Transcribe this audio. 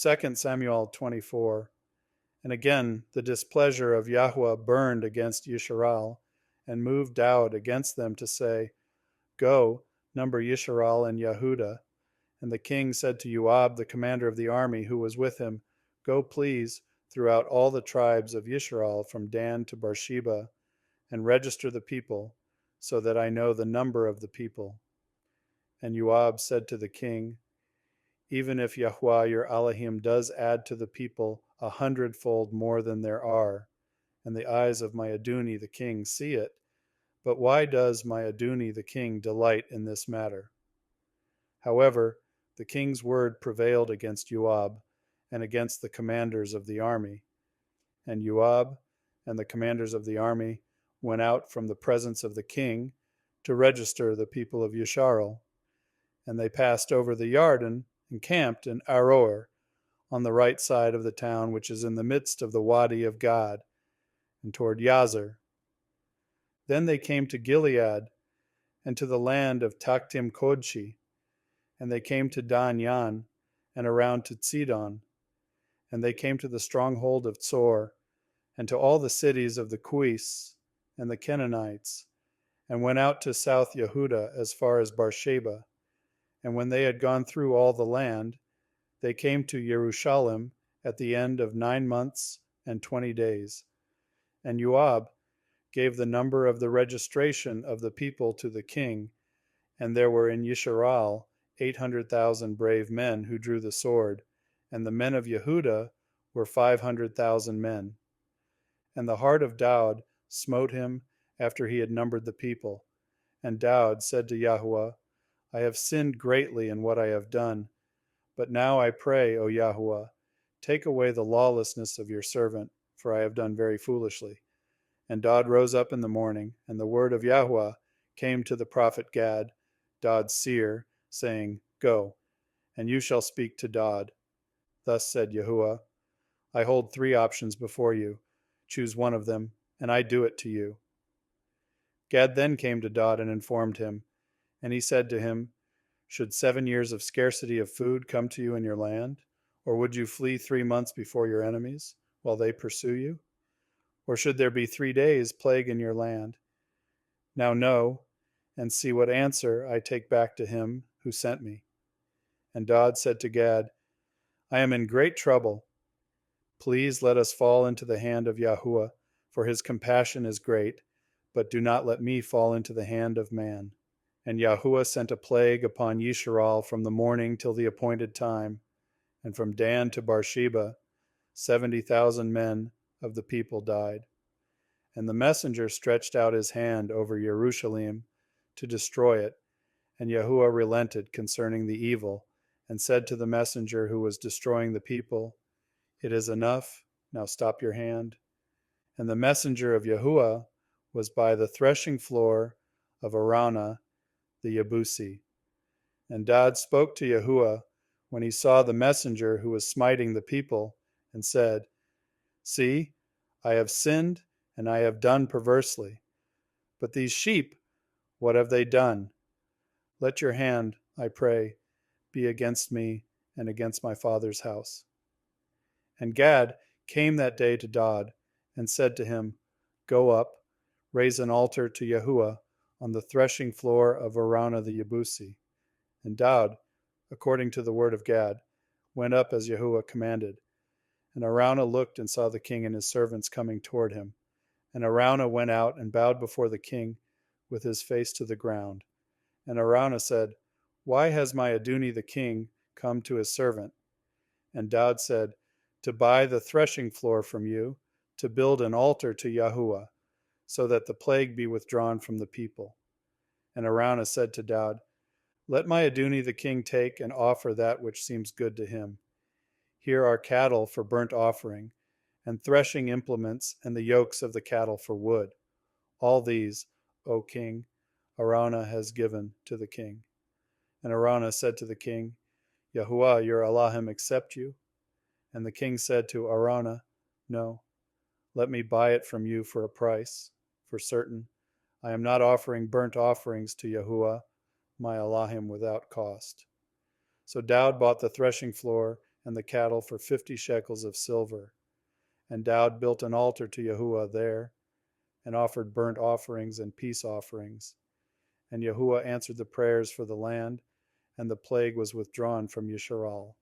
2 Samuel 24. And again the displeasure of Yahuah burned against Yisra'el, and moved Daud against them to say, Go, number Yisra'el and Yehudah. And the king said to Joab, the commander of the army, who was with him, Go, please, throughout all the tribes of Yisra'el from Dan to Beersheba, and register the people, so that I know the number of the people. And Joab said to the king, Even if Yahuah your Elohim does add to the people 100-fold more than there are, and the eyes of my Adoni the king see it, but why does my Adoni the king delight in this matter? However, the king's word prevailed against Joab and against the commanders of the army. And Joab and the commanders of the army went out from the presence of the king to register the people of Yisra'el. And they passed over the Yarden and camped in Aroer, on the right side of the town, which is in the midst of the Wadi of God, and toward Yazer. Then they came to Gilead, and to the land of Taktim Kodshi, and they came to Dan Yan, and around to Tzidon, and they came to the stronghold of Tzor, and to all the cities of the Kuis and the Canaanites, and went out to South Yehudah as far as Beersheba. And when they had gone through all the land, they came to Jerusalem at the end of 9 months and 20 days. And Joab gave the number of the registration of the people to the king, and there were in Yisra'el 800,000 brave men who drew the sword, and the men of Yehudah were 500,000 men. And the heart of Daud smote him after he had numbered the people. And Daud said to Yahuah, I have sinned greatly in what I have done. But now I pray, O Yahuah, take away the lawlessness of your servant, for I have done very foolishly. And Daud rose up in the morning, and the word of Yahuah came to the prophet Gad, Daud's seer, saying, Go, and you shall speak to Daud. Thus said Yahuah, I hold 3 options before you. Choose one of them, and I do it to you. Gad then came to Daud and informed him, and he said to him, Should 7 years of scarcity of food come to you in your land? Or would you flee 3 months before your enemies, while they pursue you? Or should there be 3 days plague in your land? Now know, and see what answer I take back to him who sent me. And Daud said to Gad, I am in great trouble. Please let us fall into the hand of Yahuah, for his compassion is great, but do not let me fall into the hand of man. And Yahuah sent a plague upon Yisra'el from the morning till the appointed time, and from Dan to Beersheba 70,000 men of the people died. And the messenger stretched out his hand over Jerusalem to destroy it, and Yahuah relented concerning the evil, and said to the messenger who was destroying the people, It is enough, now stop your hand. And the messenger of Yahuah was by the threshing floor of Araunah the Yebusi. And Daud spoke to Yahuah when he saw the messenger who was smiting the people, and said, See, I have sinned, and I have done perversely. But these sheep, what have they done? Let your hand, I pray, be against me and against my father's house. And Gad came that day to Daud, and said to him, Go up, raise an altar to Yahuah on the threshing floor of Araunah the Yebusi. And Daud, according to the word of Gad, went up as Yahuah commanded. And Araunah looked and saw the king and his servants coming toward him. And Araunah went out and bowed before the king with his face to the ground. And Araunah said, Why has my Adoni the king come to his servant? And Daud said, To buy the threshing floor from you, to build an altar to Yahuah, so that the plague be withdrawn from the people. And Araunah said to Daud, Let my Adoni the king take and offer that which seems good to him. Here are cattle for burnt offering, and threshing implements, and the yokes of the cattle for wood. All these, O king, Araunah has given to the king. And Araunah said to the king, Yahuah your Elohim accept you? And the king said to Araunah, No, let me buy it from you for a price. For certain, I am not offering burnt offerings to Yahuah, my Elohim, without cost. So Daud bought the threshing floor and the cattle for 50 shekels of silver. And Daud built an altar to Yahuah there, and offered burnt offerings and peace offerings. And Yahuah answered the prayers for the land, and the plague was withdrawn from Yisra'el.